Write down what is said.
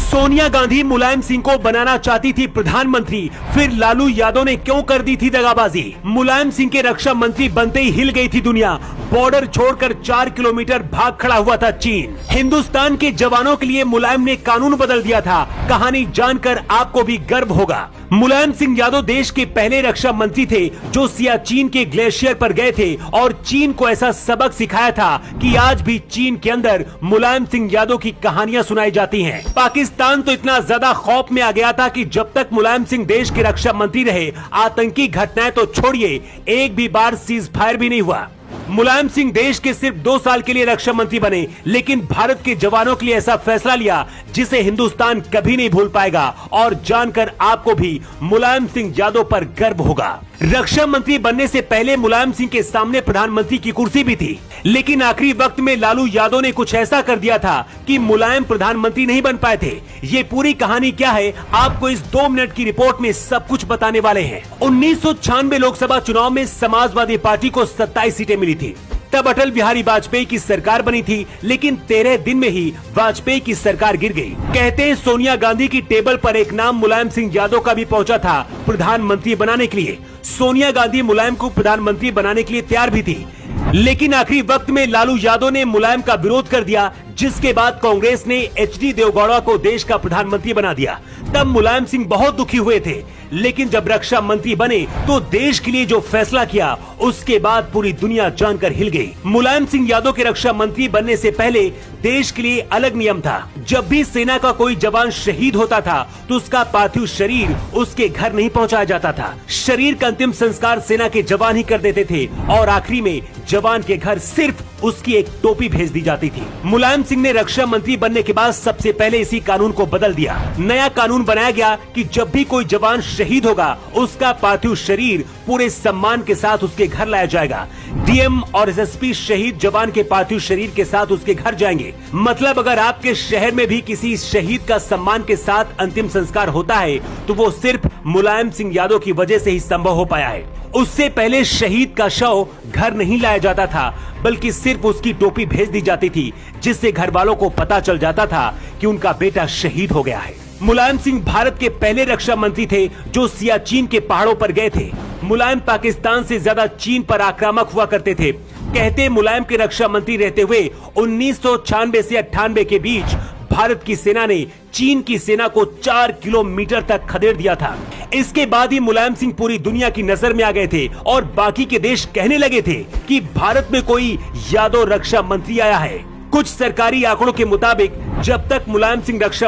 सोनिया गांधी मुलायम सिंह को बनाना चाहती थी प्रधानमंत्री, फिर लालू यादव ने क्यों कर दी थी दगाबाजी। मुलायम सिंह के रक्षा मंत्री बनते ही हिल गई थी दुनिया। बॉर्डर छोड़कर 4 किलोमीटर भाग खड़ा हुआ था चीन। हिंदुस्तान के जवानों के लिए मुलायम ने कानून बदल दिया था। कहानी जानकर आपको भी गर्व होगा। मुलायम सिंह यादव देश के पहले रक्षा मंत्री थे जो सियाचिन के ग्लेशियर पर गए थे और चीन को ऐसा सबक सिखाया था कि आज भी चीन के अंदर मुलायम सिंह यादव की कहानियां सुनाई जाती हैं। पाकिस्तान तो इतना ज्यादा खौफ में आ गया था कि जब तक मुलायम सिंह देश के रक्षा मंत्री रहे, आतंकी घटनाएं तो छोड़िए, एक भी बार सीज फायर भी नहीं हुआ। मुलायम सिंह देश के सिर्फ 2 साल के लिए रक्षा मंत्री बने, लेकिन भारत के जवानों के लिए ऐसा फैसला लिया जिसे हिंदुस्तान कभी नहीं भूल पाएगा। और जानकर आपको भी मुलायम सिंह यादव पर गर्व होगा। रक्षा मंत्री बनने से पहले मुलायम सिंह के सामने प्रधानमंत्री की कुर्सी भी थी, लेकिन आखिरी वक्त में लालू यादव ने कुछ ऐसा कर दिया था कि मुलायम प्रधानमंत्री नहीं बन पाए थे। ये पूरी कहानी क्या है, आपको इस 2 मिनट की रिपोर्ट में सब कुछ बताने वाले हैं। 1996 लोकसभा चुनाव में समाजवादी पार्टी को 27 सीटें मिली थी। तब अटल बिहारी वाजपेयी की सरकार बनी थी, लेकिन 13 दिन में ही वाजपेयी की सरकार गिर गई। कहते हैं सोनिया गांधी की टेबल पर एक नाम मुलायम सिंह यादव का भी पहुंचा था प्रधानमंत्री बनाने के लिए। सोनिया गांधी मुलायम को प्रधानमंत्री बनाने के लिए तैयार भी थी, लेकिन आखिरी वक्त में लालू यादव ने मुलायम का विरोध कर दिया, जिसके बाद कांग्रेस ने एचडी देवगौड़ा को देश का प्रधानमंत्री बना दिया। तब मुलायम सिंह बहुत दुखी हुए थे, लेकिन जब रक्षा मंत्री बने तो देश के लिए जो फैसला किया उसके बाद पूरी दुनिया जानकर हिल गई। मुलायम सिंह यादव के रक्षा मंत्री बनने से पहले देश के लिए अलग नियम था। जब भी सेना का कोई जवान शहीद होता था तो उसका पार्थिव शरीर उसके घर नहीं पहुंचाया जाता था। शरीर का अंतिम संस्कार सेना के जवान ही कर देते थे और आखिरी में जवान के घर सिर्फ उसकी एक टोपी भेज दी जाती थी। मुलायम सिंह ने रक्षा मंत्री बनने के बाद सबसे पहले इसी कानून को बदल दिया। नया कानून बनाया गया कि जब भी कोई जवान शहीद होगा उसका पार्थिव शरीर पूरे सम्मान के साथ उसके घर लाया जाएगा। डीएम और एसएसपी शहीद जवान के पार्थिव शरीर के साथ उसके घर जाएंगे। मतलब अगर आपके शहर में भी किसी शहीद का सम्मान के साथ अंतिम संस्कार होता है तो वो सिर्फ मुलायम सिंह यादव की वजह से ही संभव हो पाया है। उससे पहले शहीद का शव घर नहीं लाया जाता था, बल्कि सिर्फ उसकी टोपी भेज दी जाती थी, जिससे घर वालों को पता चल जाता था कि उनका बेटा शहीद हो गया है। मुलायम सिंह भारत के पहले रक्षा मंत्री थे जो सियाचिन के पहाड़ों पर गए थे। मुलायम पाकिस्तान से ज्यादा चीन पर आक्रामक हुआ करते थे। कहते मुलायम के रक्षा मंत्री रहते हुए 1996 से 98 के बीच भारत की सेना ने चीन की सेना को 4 किलोमीटर तक खदेड़ दिया था। इसके बाद ही मुलायम सिंह पूरी दुनिया की नजर में आ गए थे और बाकी के देश कहने लगे थे कि भारत में कोई यादव रक्षा मंत्री आया है। कुछ सरकारी आंकड़ों के मुताबिक जब तक मुलायम सिंह रक्षा